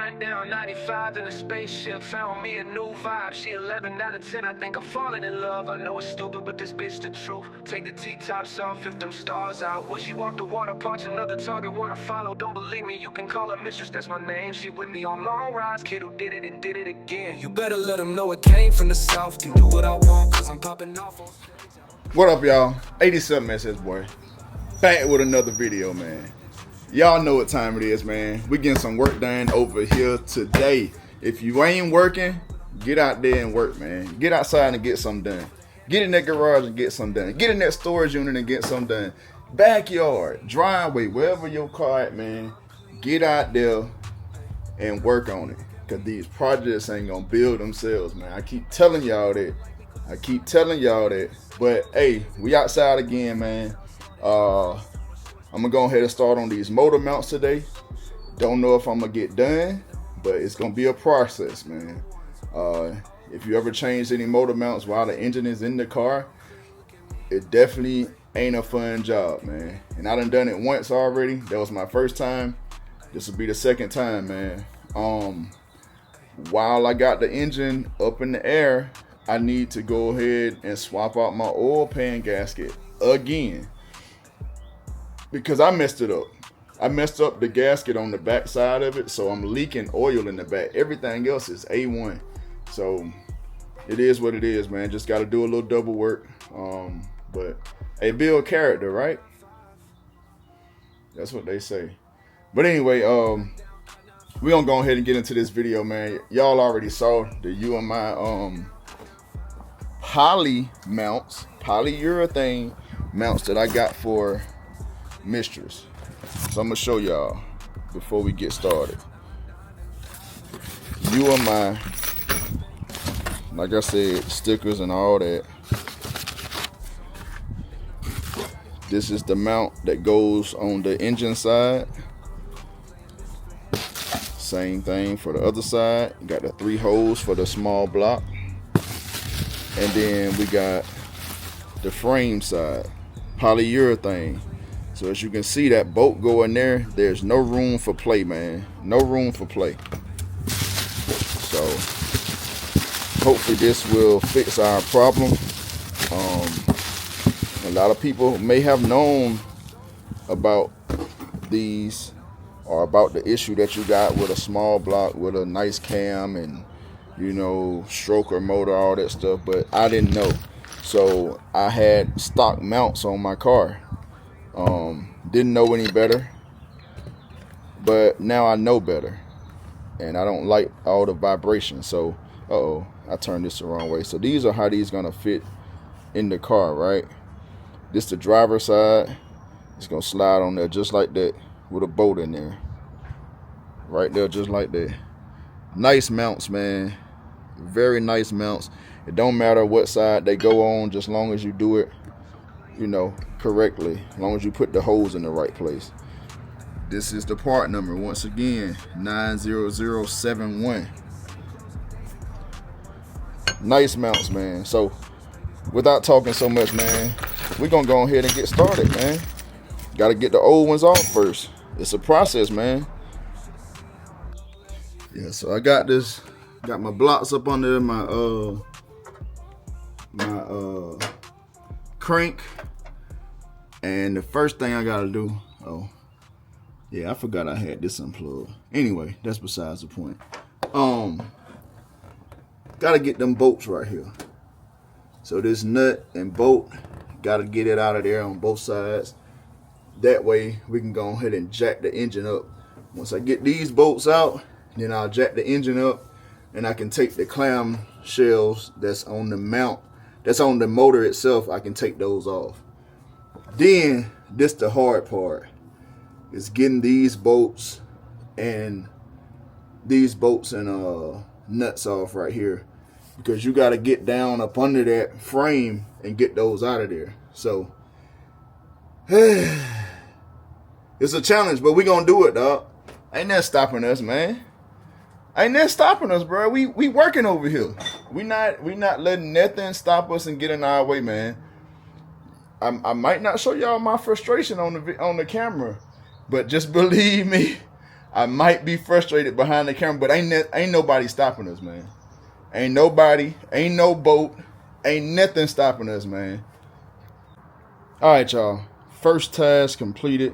Riding down 95 in a spaceship, found me a new vibe. She 11 out of 10, I think I'm falling in love. I know it's stupid, but this bitch the truth. Take the T-tops off if them stars out. When she walk the water parks, another target wanna follow. Don't believe me, you can call her mistress, that's my name. She with me on long rides, kid who did it and did it again. You better let them know it came from the south. Can do what I want, cause I'm popping off on stage. What up, y'all? 87 SS boy. Back with another video, man. Y'all know what time it is, man. We getting some work done over here today. If you ain't working, get out there and work, man. Get outside and get something done. Get in that garage and get something done. Get in that storage unit and get something done. Backyard, driveway, wherever your car at, man. Get out there and work on it. Cause these projects ain't gonna build themselves, man. I keep telling y'all that. But hey, we outside again, man. I'm gonna go ahead and start on these motor mounts today. Don't know if I'm gonna get done, but it's gonna be a process, man. If you ever change any motor mounts while the engine is in the car, it definitely ain't a fun job, man. And I done it once already. That was my first time. This will be the second time, man. While I got the engine up in the air, I need to go ahead and swap out my oil pan gasket again. Because I messed it up. I messed up the gasket on the back side of it, so I'm leaking oil in the back. Everything else is A1. So it is what it is, man. Just got to do a little double work. But hey, build character, right? That's what they say. But anyway, we're gonna go ahead and get into this video, man. Y'all already saw the UMI polyurethane mounts that I got for mistress. So I'm gonna show y'all before we get started. UMI, like I said, stickers and all that. This is the mount that goes on the engine side. Same thing for the other side. Got the 3 holes for the small block. And then we got the frame side, polyurethane. So as you can see, that bolt go in there, there's no room for play, man. No room for play. So hopefully this will fix our problem. A lot of people may have known about these or about the issue that you got with a small block with a nice cam and, you know, stroker motor, all that stuff, but I didn't know. So I had stock mounts on my car. Didn't know any better, but now I know better, and I don't like all the vibration. So I turned this the wrong way. So these are how these gonna fit in the car, right? This the driver's side. It's gonna slide on there just like that with a bolt in there, right there, just like that. Nice mounts, man. Very nice mounts. It don't matter what side they go on, just long as you do it, you know, correctly, as long as you put the holes in the right place. This is the part number, once again, 90071. Nice mounts, man. So without talking so much, man, we're gonna go ahead and get started, man. Gotta get the old ones off first. It's a process, man. Yeah, so I got this, got my blocks up under my crank. And the first thing I gotta do, oh yeah, I forgot I had this unplugged. Anyway, that's besides the point. Gotta get them bolts right here. So this nut and bolt, gotta get it out of there on both sides. That way we can go ahead and jack the engine up. Once I get these bolts out, then I'll jack the engine up, and I can take the clam shells that's on the mount, that's on the motor itself, I can take those off. Then this the hard part, is getting these bolts and nuts off right here, because you got to get down up under that frame and get those out of there. So it's a challenge, but we gonna do it, dog. Ain't that stopping us, man. Ain't that stopping us, bro. We working over here. We not letting nothing stop us and get in our way, man. I might not show y'all my frustration on the camera, but just believe me, I might be frustrated behind the camera, but ain't nobody stopping us, man. Ain't nobody, ain't no boat, ain't nothing stopping us, man. All right, y'all. First task completed.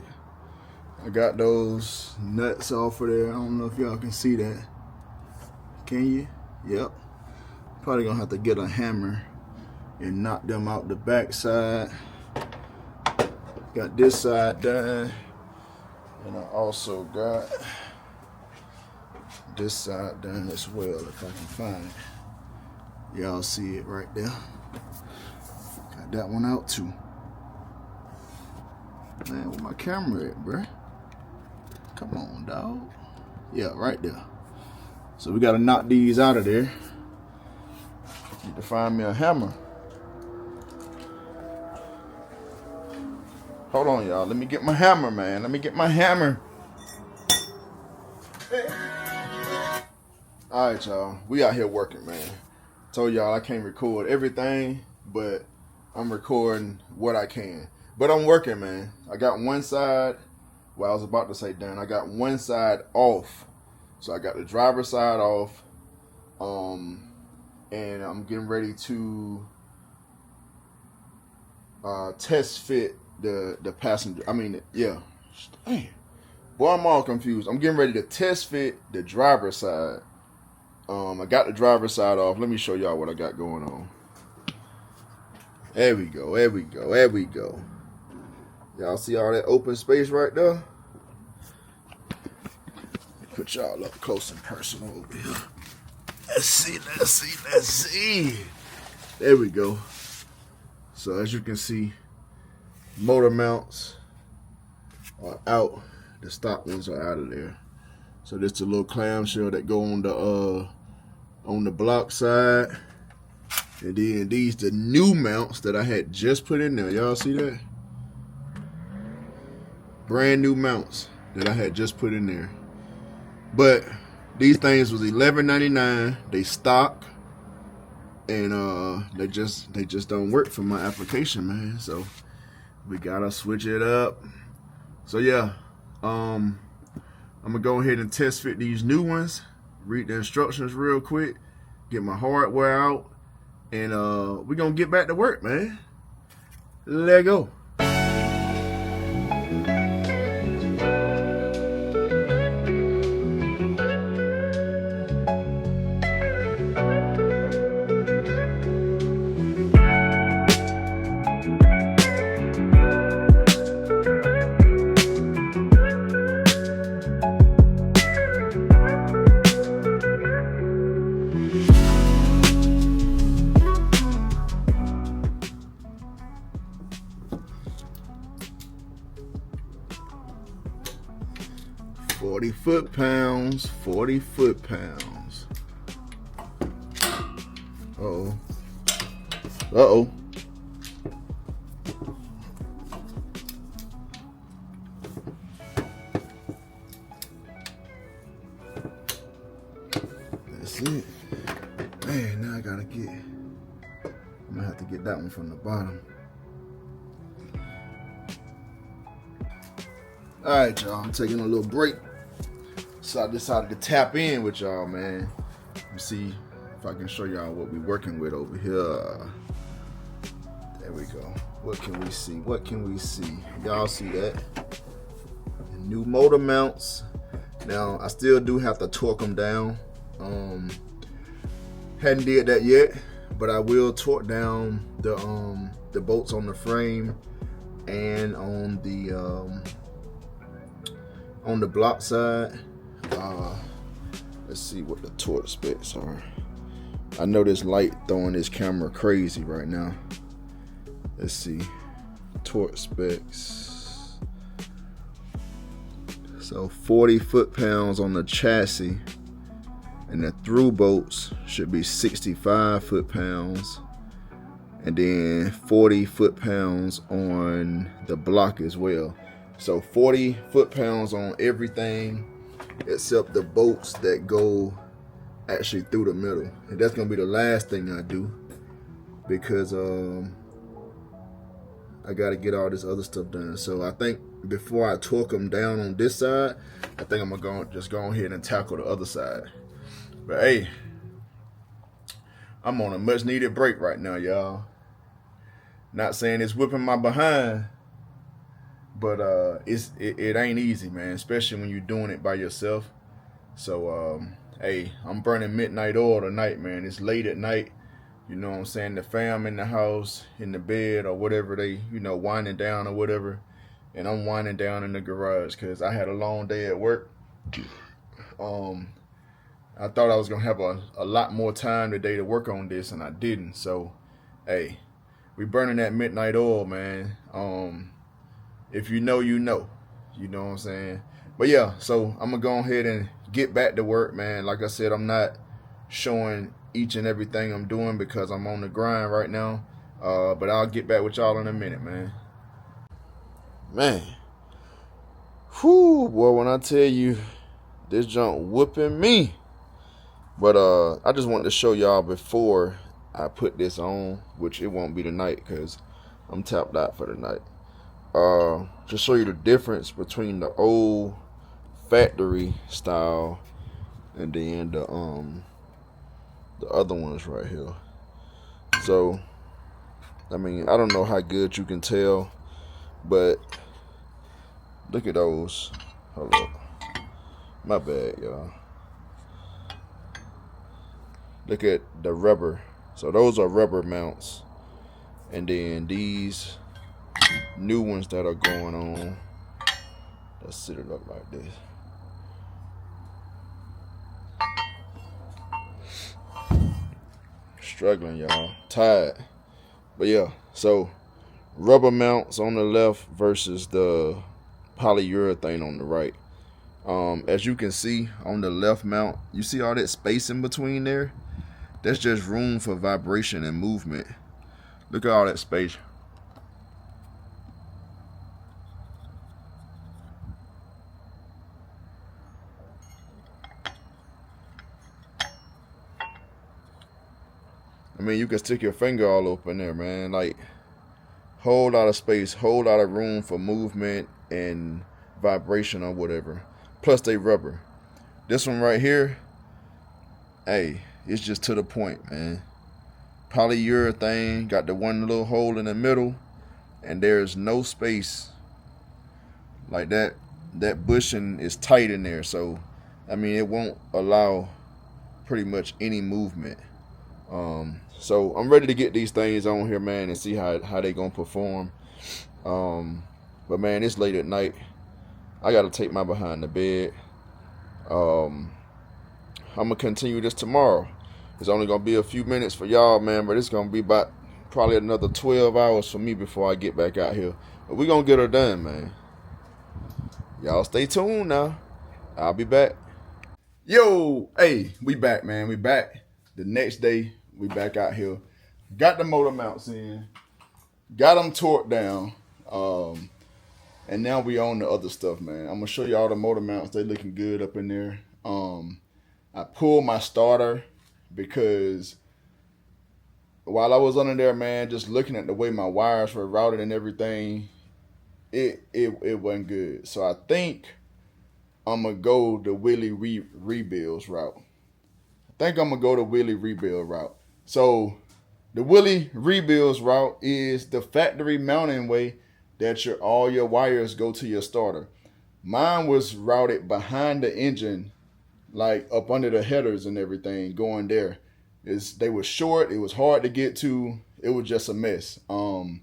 I got those nuts off of there. I don't know if y'all can see that. Can you? Yep. Probably gonna have to get a hammer and knock them out the back side. Got this side done. And I also got this side done as well, if I can find it. Y'all see it right there. Got that one out too. Man, where my camera at, bruh? Come on, dog. Yeah, right there. So we gotta knock these out of there. Need to find me a hammer. Hold on, y'all. Let me get my hammer, man. Let me get my hammer. All right, y'all. We out here working, man. Told y'all I can't record everything, but I'm recording what I can. But I'm working, man. I got one side. Well, I was about to say done. I got one side off. So I got the driver's side off. And I'm getting ready to test fit the passenger. I mean, yeah. Damn. Boy, I'm all confused. I'm getting ready to test fit the driver's side. I got the driver's side off. Let me show y'all what I got going on. There we go. There we go. There we go. Y'all see all that open space right there? Put y'all up close and personal over here. Let's see, let's see, let's see. There we go. So as you can see, motor mounts are out. The stock ones are out of there. So this the little clamshell that go on the block side. And then these the new mounts that I had just put in there. Y'all see that? Brand new mounts that I had just put in there. But these things was $11.99. They stock, and they just don't work for my application, man. So we gotta switch it up. So yeah, I'm gonna go ahead and test fit these new ones. Read the instructions real quick. Get my hardware out, and we're gonna get back to work, man. Let go. Foot-pounds, 40 foot-pounds. Uh-oh. Uh-oh. That's it. Man, now I gotta get, I'm gonna have to get that one from the bottom. Alright, y'all, I'm taking a little break. So I decided to tap in with y'all, man. Let me see if I can show y'all what we're working with over here. There we go. What can we see? What can we see? Y'all see that? The new motor mounts. Now, I still do have to torque them down. Hadn't did that yet, but I will torque down the bolts on the frame and on the block side. Let's see what the torque specs are. I know this light throwing this camera crazy right now. Let's see. Torque specs. So 40 foot-pounds on the chassis, and the through bolts should be 65 foot-pounds, and then 40 foot-pounds on the block as well. So 40 foot-pounds on everything except the bolts that go actually through the middle. And that's gonna be the last thing I do, because I got to get all this other stuff done. So I think before I torque them down on this side, I think I'm gonna just go ahead and tackle the other side. But hey, I'm on a much needed break right now, y'all. Not saying it's whipping my behind, but it ain't easy, man, especially when you're doing it by yourself. So hey, I'm burning midnight oil tonight, man. It's late at night. You know what I'm saying? The fam in the house, in the bed, or whatever, they, you know, winding down or whatever. And I'm winding down in the garage because I had a long day at work. I thought I was going to have a lot more time today to work on this, and I didn't. So, hey, we burning that midnight oil, man. If you know, you know. You know what I'm saying? But yeah, so I'm going to go ahead and get back to work, man. Like I said, I'm not showing each and everything I'm doing because I'm on the grind right now. But I'll get back with y'all in a minute, man. Man. Whew, boy, when I tell you this junk whooping me. But I just wanted to show y'all before I put this on, which it won't be tonight because I'm tapped out for the night. Just show you the difference between the old factory style and then the other ones right here. So, I mean, I don't know how good you can tell, but look at those. Hold up. My bad, y'all. Look at the rubber. So those are rubber mounts. And then these new ones that are going on. Let's set it up like this. Struggling, y'all. Tired. But yeah, so rubber mounts on the left versus the polyurethane on the right. As you can see on the left mount, you see all that space in between there? That's just room for vibration and movement. Look at all that space. I mean, you can stick your finger all up in there, man. Like, whole lot of space, whole lot of room for movement and vibration or whatever. Plus they rubber. This one right here, hey, it's just to the point, man. Polyurethane, got the one little hole in the middle, and there's no space. Like that bushing is tight in there, so I mean it won't allow pretty much any movement. So I'm ready to get these things on here, man, and see how they gonna perform. But man, it's late at night. I gotta take my behind the bed. I'm gonna continue this tomorrow. It's only gonna be a few minutes for y'all, man, but it's gonna be about probably another 12 hours for me before I get back out here. But we gonna get her done, man. Y'all stay tuned now. I'll be back. Yo, hey, we back, man. We back. The next day, we back out here. Got the motor mounts in. Got them torqued down. And now we on the other stuff, man. I'm gonna show you all the motor mounts. They looking good up in there. I pulled my starter because while I was under there, man, just looking at the way my wires were routed and everything, it wasn't good. So I think I'm gonna go the Willie rebuilds route. So the Willie rebuilds route is the factory mounting way that all your wires go to your starter. Mine was routed behind the engine, like up under the headers and everything, going there. They were short, it was hard to get to, it was just a mess. I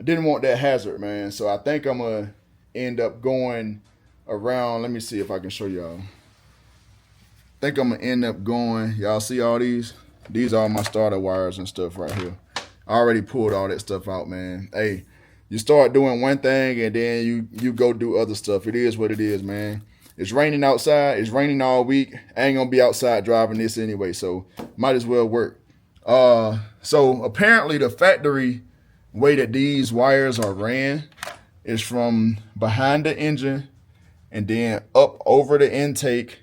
didn't want that hazard, man, so I think I'm gonna end up going around. Let me see if I can show y'all. I think I'm gonna end up going, y'all see all these? These are my starter wires and stuff right here. I already pulled all that stuff out, man. Hey, you start doing one thing and then you go do other stuff. It is what it is, man. It's raining outside. It's raining all week. I ain't gonna be outside driving this anyway, so might as well work. So apparently the factory way that these wires are ran is from behind the engine and then up over the intake,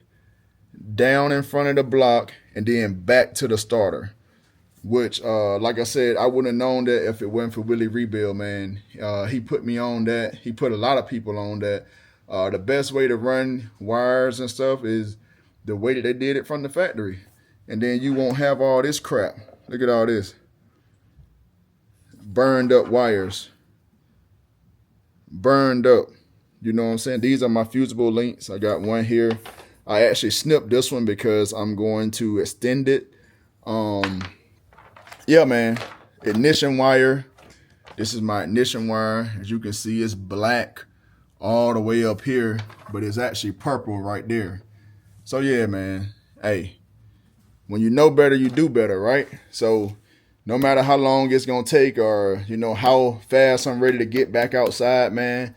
down in front of the block, and then back to the starter. which, like I said, I wouldn't have known that if it wasn't for Willie Rebuild, man. He put me on that. He put a lot of people on that. The best way to run wires and stuff is the way that they did it from the factory. And then you won't have all this crap. Look at all this. Burned up wires. Burned up. You know what I'm saying? These are my fusible links. I got one here. I actually snipped this one because I'm going to extend it. Yeah, man. Ignition wire. This is my ignition wire. As you can see, it's black all the way up here, but it's actually purple right there. So yeah, man. Hey, when you know better, you do better, right? So no matter how long it's gonna take, or you know how fast I'm ready to get back outside, man,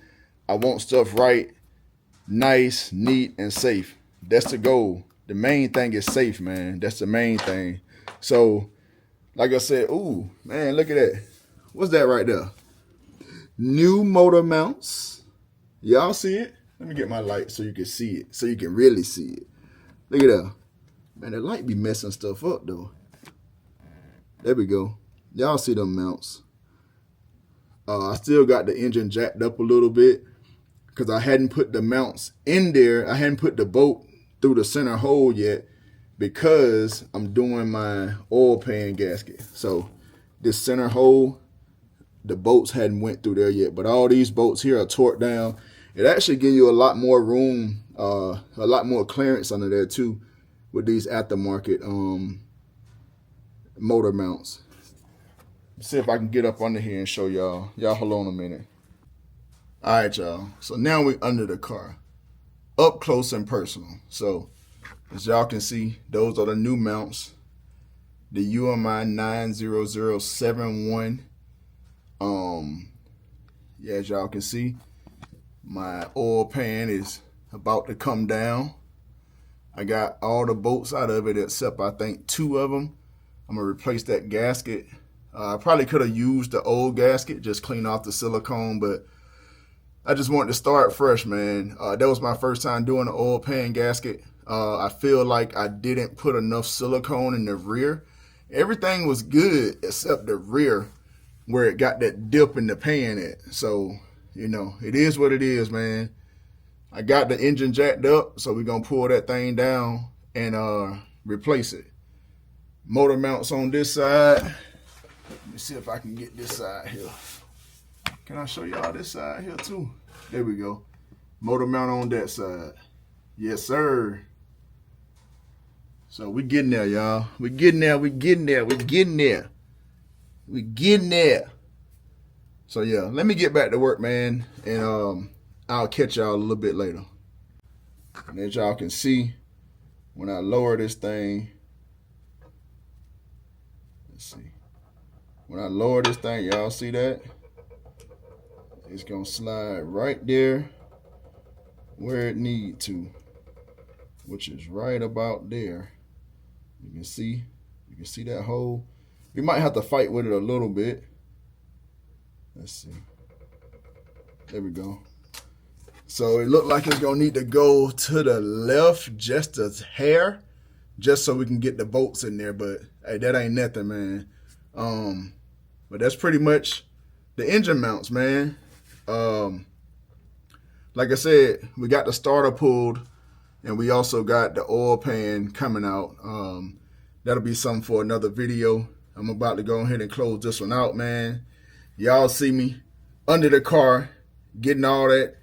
I want stuff right, nice, neat, and safe. That's the goal. The main thing is safe, man. That's the main thing. So like I said, ooh, man, look at that. What's that right there? New motor mounts. Y'all see it? Let me get my light so you can see it, so you can really see it. Look at that. Man, the light be messing stuff up, though. There we go. Y'all see them mounts. I still got the engine jacked up a little bit because I hadn't put the mounts in there. I hadn't put the bolt through the center hole yet, because I'm doing my oil pan gasket. So this center hole, the bolts hadn't went through there yet, but all these bolts here are torqued down. It actually gives you a lot more room, a lot more clearance under there too, with these aftermarket motor mounts. Let's see if I can get up under here and show y'all. Y'all hold on a minute. All right, y'all. So now we're under the car, up close and personal. So as y'all can see, those are the new mounts, the UMI 90071. Yeah, as y'all can see, my oil pan is about to come down. I got all the bolts out of it except I think 2 of them. I'm gonna replace that gasket. I probably could have used the old gasket, just clean off the silicone, but I just wanted to start fresh, man. That was my first time doing an oil pan gasket. I feel like I didn't put enough silicone in the rear. Everything was good except the rear, where it got that dip in the pan at. So, you know, it is what it is, man. I got the engine jacked up, so we're gonna pull that thing down and replace it. Motor mounts on this side. Let me see if I can get this side here. Can I show y'all this side here too? There we go. Motor mount on that side. Yes, sir. So we getting there, y'all. We getting there, we getting there, we getting there. We getting there. So yeah, let me get back to work, man, and I'll catch y'all a little bit later. And as y'all can see, when I lower this thing, let's see. When I lower this thing, y'all see that? It's gonna slide right there where it need to, which is right about there. You can see that hole. We might have to fight with it a little bit. Let's see. There we go. So it looked like it's gonna need to go to the left just a hair, just so we can get the bolts in there. But hey, that ain't nothing, man. But that's pretty much the engine mounts, man. Like I said, we got the starter pulled, and we also got the oil pan coming out. That'll be something for another video. I'm about to go ahead and close this one out, man. Y'all see me under the car, getting all that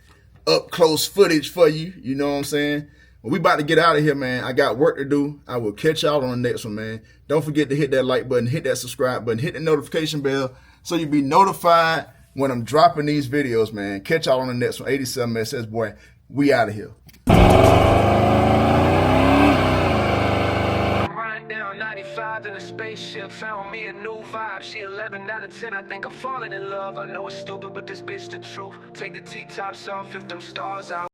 up close footage for you. You know what I'm saying? Well, we about to get out of here, man. I got work to do. I will catch y'all on the next one, man. Don't forget to hit that like button, hit that subscribe button, hit the notification bell so you'll be notified when I'm dropping these videos, man. Catch y'all on the next one. 87 SS boy. We out of here. Down 95 in a spaceship, found me a new vibe. She 11 out of 10, I think I'm falling in love. I know it's stupid, but this bitch the truth. Take the T-tops off if them stars out.